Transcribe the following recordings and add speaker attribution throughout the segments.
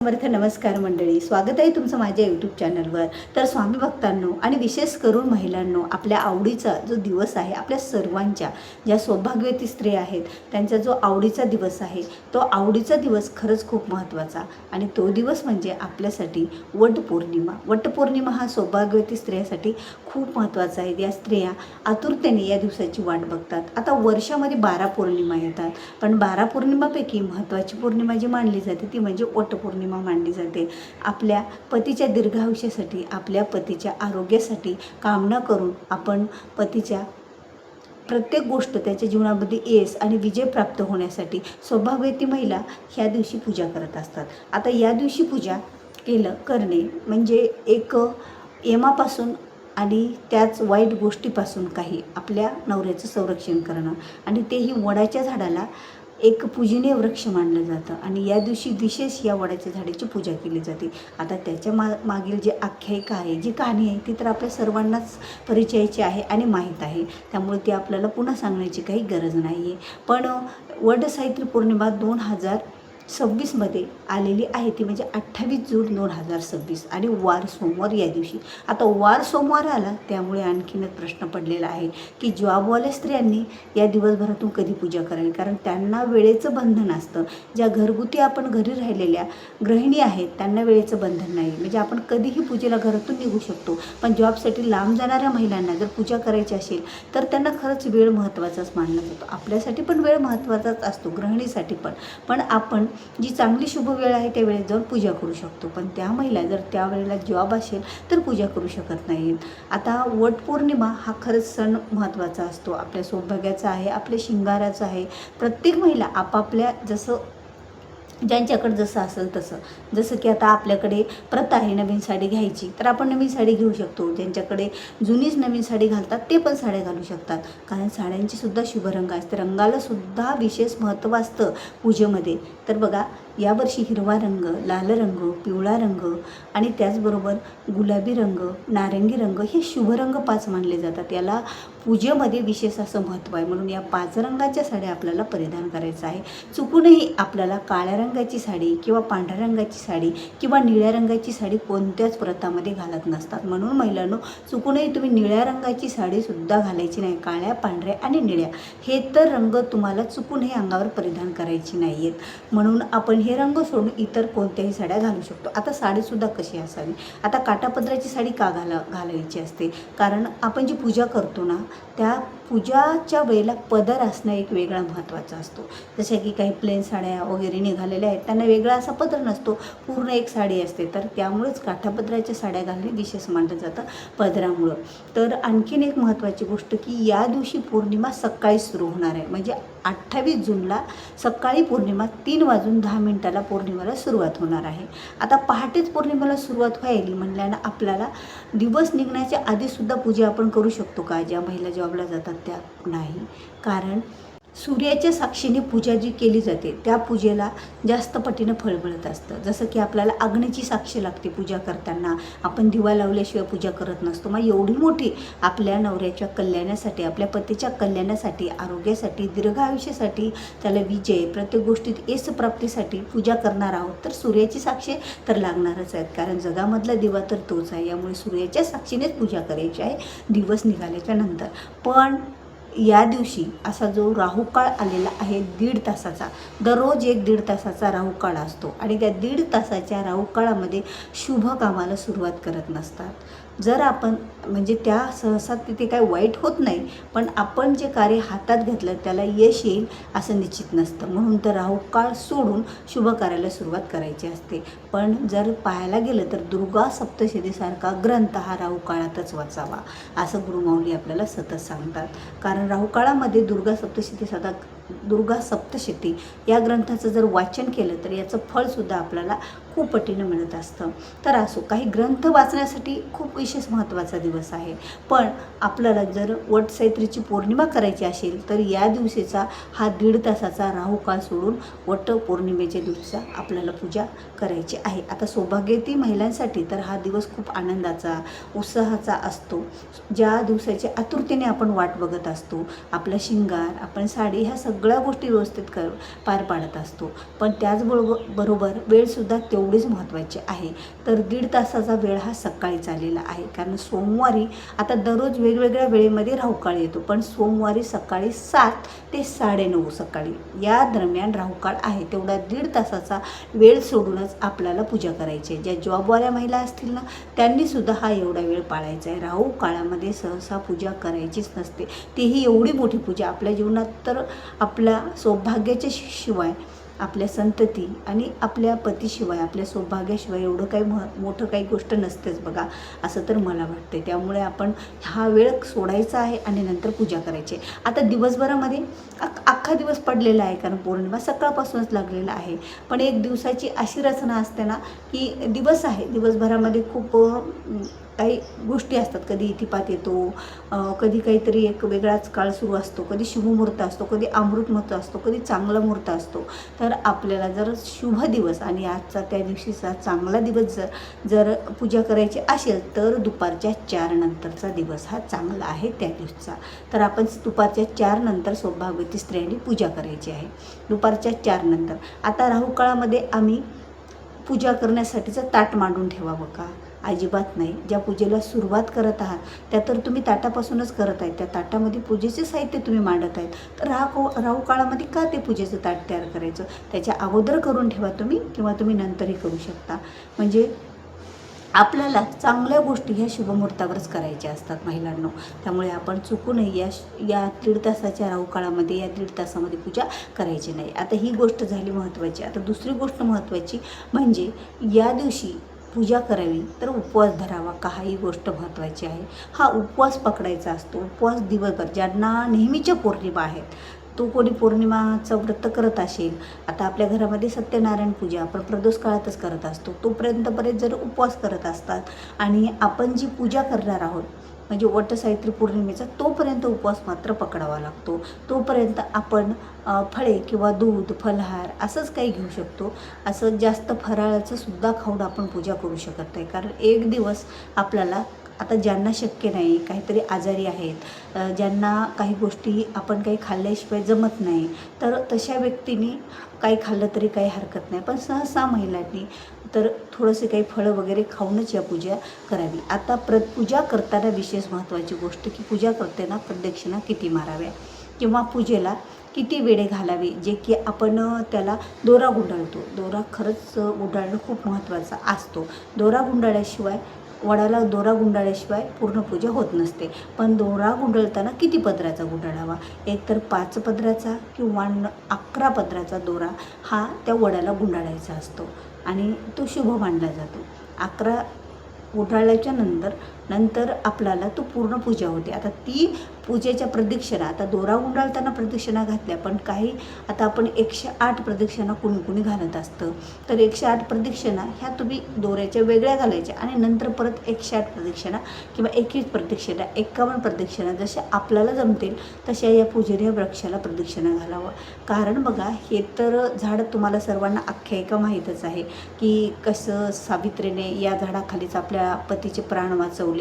Speaker 1: समर्थ नमस्कार मंडळी, स्वागत आहे तुमचं माझ्या यूट्यूब चॅनलवर. तर स्वामी भक्तांनो आणि विशेष करून महिलांनो, आपल्या आवडीचा जो दिवस आहे, आपल्या सर्वांच्या ज्या सौभाग्यवती स्त्रिया आहेत त्यांचा जो आवडीचा दिवस आहे, तो आवडीचा दिवस खरंच खूप महत्त्वाचा. आणि तो दिवस म्हणजे आपल्यासाठी वटपौर्णिमा. वटपौर्णिमा हा सौभाग्यवती स्त्रियासाठी खूप महत्त्वाचा आहे. या स्त्रिया आतुरतेने या दिवसाची वाट बघतात. आता वर्षामध्ये 12 पौर्णिमा येतात, पण 12 पौर्णिमापैकी महत्त्वाची पौर्णिमा जी मानली जाते ती म्हणजे वटपौर्णिमा मानली जाते. आपल्या पतीच्या दीर्घायुष्यासाठी, आपल्या पतीच्या आरोग्यासाठी कामना करून आपण पतीच्या प्रत्येक गोष्ट त्याच्या जीवनामध्ये यश आणि विजय प्राप्त होण्यासाठी सौभाग्यवती महिला ह्या दिवशी पूजा करत असतात. आता या दिवशी पूजा करणे म्हणजे एक यमापासून आणि त्याच वाईट गोष्टीपासून काही आपल्या नवऱ्याचं संरक्षण करणं, आणि तेही वडाच्या झाडाला एक पूजनीय वृक्ष मानलं जातं. आणि या दिवशी विशेष या वडाच्या झाडाची पूजा केली जाते. आता त्याच्या मागील जे आख्यायिका आहे, जी कहाणी आहे, ती तर आपल्या सर्वांनाच परिचयाची आहे आणि माहीत आहे, त्यामुळे ती आपल्याला पुन्हा सांगण्याची काही गरज नाही आहे. पण वटसावित्री पौर्णिमा 2026मध्ये आलेली आहे, ती म्हणजे 28 जून 2026 आणि वार सोमवार या दिवशी. आता वार सोमवार आला त्यामुळे आणखीनच प्रश्न पडलेला आहे की जॉबवाल्या स्त्रियांनी या दिवसभरातून कधी पूजा करावी, कारण त्यांना वेळेचं बंधन असतं. ज्या घरगुती आपण घरी राहिलेल्या गृहिणी आहेत त्यांना वेळेचं बंधन नाही, म्हणजे आपण कधीही पूजेला घरातून निघू शकतो. पण जॉबसाठी लांब जाणाऱ्या महिलांना जर पूजा करायची असेल तर त्यांना खरंच वेळ महत्त्वाचाच मानला जातो. आपल्यासाठी पण वेळ महत्त्वाचाच असतो, गृहिणीसाठी पण आपण जी चांगली शुभ वेळ आहे त्या वेळेत जाऊन पूजा करू शकतो. पण त्या महिला जर त्यावेळेला जॉब असेल तर पूजा करू शकत नाहीत. आता वटपौर्णिमा हा खरंच सण महत्त्वाचा असतो, आपल्या सौभाग्याचा आहे, आपल्या शिंगाराचं आहे. प्रत्येक महिला आपापल्या ज्यांच्याकडे जसं असेल तसं, जसं की आता आपल्याकडे प्रथा आहे नवीन साडी घ्यायची, तर आपण नवीन साडी घेऊ शकतो. ज्यांच्याकडे जुनीच नवीन साडी घालतात ते पण साड्या घालू शकतात, कारण साड्यांची सुद्धा शुभ रंग असते. रंगाला सुद्धा विशेष महत्त्व असतं पूजेमध्ये. तर बघा, यावर्षी हिरवा रंग, लाल रंग, पिवळा रंग आणि त्याचबरोबर गुलाबी रंग, नारंगी रंग हे शुभ रंग 5 मानले जातात. याला पूजेमध्ये विशेष असं महत्त्व आहे, म्हणून या 5 रंगाच्या साड्या आपल्याला परिधान करायचं आहे. चुकूनही आपल्याला काळ्या रंगाची साडी किंवा पांढऱ्या रंगाची साडी किंवा निळ्या रंगाची साडी कोणत्याच व्रतामध्ये घालत नसतात. म्हणून महिलांनो, चुकूनही तुम्ही निळ्या रंगाची साडीसुद्धा घालायची नाही. काळ्या, पांढऱ्या आणि निळ्या हे तर रंग तुम्हाला चुकूनही अंगावर परिधान करायची नाही आहेत. म्हणून आपण हे रंग सोडून इतर कोणत्याही साड्या घालू शकतो. आता साडीसुद्धा कशी असावी, आता काठापदराची साडी का घालायची असते, कारण आपण जी पूजा करतो ना, त्या पूजाच्या वेळेला पदर असणं एक वेगळा महत्त्वाचा असतो. जसे की काही प्लेन साड्या वगैरे निघालेल्या आहेत, त्यांना वेगळा असा पदर नसतो, पूर्ण एक साडी असते. तर त्यामुळेच काठापदराच्या साड्या घालणे विशेष मानलं जातं पदरामुळं. तर आणखीन एक महत्त्वाची गोष्ट की या दिवशी पौर्णिमा सकाळी सुरू होणार आहे, म्हणजे 28 जूनला सकाळी पौर्णिमा 3:10 पौर्णिमेला सुरुवात होणार आहे. आता पहाटेच पौर्णिमेला सुरुवात व्हायली म्हणल्यानं आपल्याला दिवस निघण्याच्या आधीसुद्धा पूजा आपण करू शकतो का? ज्या महिला जॉबला जातात त्या नाही, कारण सूर्याच्या साक्षीने पूजा जी केली जाते त्या पूजेला जास्त पटीनं फळ मिळत असतं. जसं की आपल्याला अग्नीची साक्ष लागते पूजा करताना, आपण दिवा लावल्याशिवाय पूजा करत नसतो. मग एवढी मोठी आपल्या नवऱ्याच्या कल्याणासाठी, आपल्या पतीच्या कल्याणासाठी, आरोग्यासाठी, दीर्घ आयुष्यासाठी, त्याला विजय, प्रत्येक गोष्टीत यश प्राप्तीसाठी पूजा करणार आहोत, तर सूर्याची साक्षी तर लागणारच आहेत, कारण जगामधला दिवा तर तोच आहे. यामुळे सूर्याच्या साक्षीनेच पूजा करायची आहे दिवस निघाल्याच्या नंतर. पण या दिवशी असा जो राहुकाळ आलेला आहे 1.5 तासाचा, दररोज 1-1.5 तासाचा राहुकाळ असतो, आणि त्या 1.5 तासाच्या राहुकाळामध्ये शुभ कामाला सुरुवात करत नसतात. जर आपण म्हणजे त्या सहसा तिथे काही वाईट होत नाही, पण आपण जे कार्य हातात घेतलं त्याला यश येईल असं निश्चित नसतं. म्हणून तर राहुकाळ सोडून शुभ कार्याला सुरुवात करायची असते. पण जर पाहायला गेलं तर दुर्गा सप्तशतीसारखा ग्रंथ हा राहुकाळातच वाचावा, असं गुरुमाऊली आपल्याला सतत सांगतात. कारण राहुकाळामध्ये दुर्गा सप्तशती या ग्रंथाचं जर वाचन केलं तर याचं फळसुद्धा आपल्याला खूप पटीनं मिळत असतं. तर असो, काही ग्रंथ वाचण्यासाठी खूप विशेष महत्त्वाचा दिवस आहे. पण आपल्याला जर वटसावित्रीची पौर्णिमा करायची असेल तर या दिवशीचा हा 1.5 तासाचा राहुकाळ सोडून वटपौर्णिमेच्या दिवसा आपल्याला पूजा करायची आहे. आता सौभाग्यवती महिलांसाठी तर हा दिवस खूप आनंदाचा, उत्साहाचा असतो. ज्या दिवसाची आतुरतेने आपण वाट बघत असतो, आपला शिंगार, आपण साडी, ह्या सगळ्या गोष्टी व्यवस्थित पार पाडत असतो. पण त्याचबरोबर वेळसुद्धा तेवढीच महत्त्वाची आहे. तर 1.5 तासाचा वेळ हा सकाळीच आलेला आहे, कारण सोमवारी आता दररोज वेगवेगळ्या वेळेमध्ये राहुकाळ येतो, पण सोमवारी सकाळी 7 ते 9:30 सकाळी या दरम्यान राहुकाळ आहे. तेवढा 1.5 तासाचा वेळ सोडूनच आपल्याला पूजा करायची आहे. ज्या जॉबवाल्या महिला असतील ना, त्यांनीसुद्धा हा एवढा वेळ पाळायचा आहे. राहू काळामध्ये सहसा पूजा करायचीच नसते. तीही एवढी मोठी पूजा आपल्या जीवनात, तर आपल्या सौभाग्याच्या शिवाय, आपल्या संतती आणि आपल्या पतीशिवाय, आपल्या सौभाग्याशिवाय एवढं काही मोठं काही गोष्ट नसतेच बघा, असं तर मला वाटते. त्यामुळे आपण हा वेळ सोडायचा आहे आणि नंतर पूजा करायची आहे. आता दिवसभरामध्ये अख्खा दिवस पडलेला आहे, कारण पौर्णिमा सकाळपासूनच लागलेला आहे. पण एक दिवसाची अशी रचना असते ना, की दिवस आहे, दिवसभरामध्ये खूप काही गोष्टी असतात. कधी इतिपात येतो, कधी काहीतरी एक वेगळाच काळ सुरू असतो, कधी शुभमुहूर्त असतो, कधी अमृत मुहूर्त असतो, कधी चांगला मुहूर्त असतो. तर आपल्याला जर शुभ दिवस आणि आजचा त्या दिवशीचा चांगला दिवस जर पूजा करायची असेल, तर दुपारच्या 4 नंतरचा दिवस हा चांगला आहे त्या दिवसाचा. तर आपण दुपारच्या 4 नंतर सौभाग्यवती स्त्रियांनी पूजा करायची आहे, दुपारच्या 4 नंतर. आता राहुकाळामध्ये आम्ही पूजा करण्यासाठीचं ताट मांडून ठेवावं का? अजिबात नाही. ज्या पूजेला सुरुवात करत आहात त्या तर तुम्ही ताटापासूनच करत आहेत, त्या ताटामध्ये पूजेचे साहित्य तुम्ही मांडत आहेत, तर राहू काळामध्ये का ते पूजेचं ताट तयार करायचं? त्याच्या अगोदर करून ठेवा तुम्ही, किंवा तुम्ही नंतरही करू शकता. म्हणजे आपल्याला चांगल्या गोष्टी ह्या शुभमुहूर्तावरच करायच्या असतात महिलांनो. त्यामुळे आपण चुकू नये या 1.5 तासाच्या राहू काळामध्ये, या 1.5 तासामध्ये पूजा करायची नाही. आता ही गोष्ट झाली महत्त्वाची. आता दुसरी गोष्ट महत्त्वाची म्हणजे या दिवशी पूजा करावी तर उपवास धरावा का, ही गोष्ट महत्त्वाची आहे. हा उपवास पकडायचा असतो. उपवास दिवसभर, ज्यांना नेहमीच्या पौर्णिमा आहेत, तो कोणी पौर्णिमाचं व्रत करत असेल, आता आपल्या घरामध्ये सत्यनारायण पूजा आपण प्रदोष काळातच करत असतो, तोपर्यंत जर उपवास करत असतात आणि आपण जी पूजा करणार आहोत म्हणजे वटसावित्री पौर्णिमेचा, तोपर्यंत उपवास मात्र पकडावा लागतो. तोपर्यंत आपण फळे किंवा दूध, फलाहार असंच काही घेऊ शकतो. असं जास्त फराळाचं सुद्धा खाऊन आपण पूजा करू शकत नाही, कारण एक दिवस आपल्याला, आता ज्यांना शक्य नाही, काहीतरी आजारी आहेत, ज्यांना काही गोष्टी आपण काही खाल्ल्याशिवाय जमत नाही, तर तशा व्यक्तींनी काही खाल्लं तरी काही हरकत नाही. पण सहसा महिलांनी तर थोडंसे काही फळं वगैरे खाऊनच या पूजा करावी. आता पूजा करताना विशेष महत्त्वाची गोष्ट, की पूजा करताना प्रदक्षिणा किती माराव्या किंवा पूजेला किती वेळे घालावे, जे की आपण त्याला दोरा गुंडाळतो. दोरा खरंच गुंडाळणं खूप महत्त्वाचा असतो. दोरा गुंडाळल्याशिवाय, वडाला दोरा गुंडाळल्याशिवाय पूर्ण पूजा होत नसते. पण दोरा गुंडाळताना किती पदराचा गुंडाळावा? एक तर 5 पदराचा किंवा 11 पदराचा दोरा हा त्या वडाला गुंडाळायचा असतो आणि तो शुभ मानला जातो. 11 गुंडाळल्याच्या नंतर आपल्याला तो पूर्ण पूजा होते. आता ती पूजेच्या प्रदक्षिणा, आता दोरा गुंडाळताना प्रदक्षिणा घातल्या, पण काही आता आपण 108 प्रदक्षिणा कुणी घालत असतं, तर 108 प्रदक्षिणा ह्या तुम्ही दोऱ्याच्या वेगळ्या घालायच्या आणि नंतर परत 108 प्रदक्षिणा किंवा 21 प्रदक्षिणा, 51 प्रदक्षिणा जशा आपल्याला जमतील तशा या पूजनीय वृक्षाला प्रदक्षिणा घालावं. कारण बघा, हे तर झाड तुम्हाला सर्वांना आख्यायिका माहीतच आहे, की कसं सावित्रीने या झाडाखालीच आपल्या पतीचे प्राण वाचवले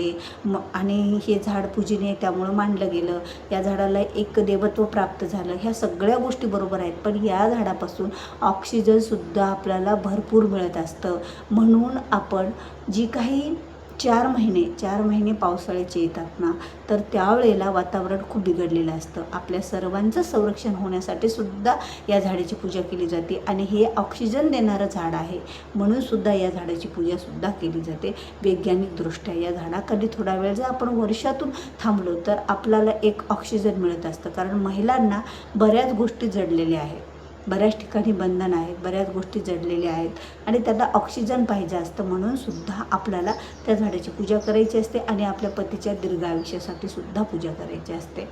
Speaker 1: आणि हे झाड पूजनीय त्यामुळं मानलं गेलं, या झाडाला एक देवत्व प्राप्त झालं. ह्या सगळ्या गोष्टी बरोबर आहेत, पण या झाडापासून ऑक्सिजनसुद्धा आपल्याला भरपूर मिळत असतं. म्हणून आपण जी काही 4 महिने पावसाळ्याचे येतात ना, तर त्यावेळेला वातावरण खूप बिघडलेलं असतं. आपल्या सर्वांचं संरक्षण होण्यासाठी सुद्धा या झाडाची पूजा केली जाते आणि हे ऑक्सिजन देणारं झाड आहे, म्हणून सुद्धा या झाडाची पूजासुद्धा केली जाते. वैज्ञानिकदृष्ट्या या झाडाखाली थोडा वेळ जर आपण वर्षातून थांबलो तर आपल्याला एक ऑक्सिजन मिळत असतं. कारण महिलांना बऱ्याच गोष्टी जडलेल्या आहेत, बऱ्याच ठिकाणी बंधन आहेत, बऱ्याच गोष्टी जडलेल्या आहेत आणि त्यांना ऑक्सिजन पाहिजे असतं. म्हणून सुद्धा आपल्याला त्या झाडाची पूजा करायची असते आणि आपल्या पतीच्या दीर्घायुष्यासाठी सुद्धा पूजा करायची असते.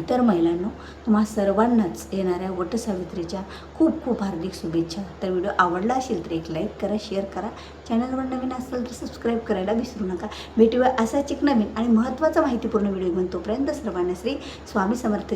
Speaker 1: तर महिलांनो, तुम्हा सर्वांनाच येणाऱ्या वटसावित्रीच्या खूप खूप हार्दिक शुभेच्छा. तर व्हिडिओ आवडला असेल तर एक लाईक करा, शेअर करा, चॅनलवर नवीन असेल तर सबस्क्राईब करायला विसरू नका. भेटूया असाच एक नवीन आणि महत्त्वाचा माहितीपूर्ण व्हिडिओ घेऊन. तोपर्यंत सर्वांना श्री स्वामी समर्थ.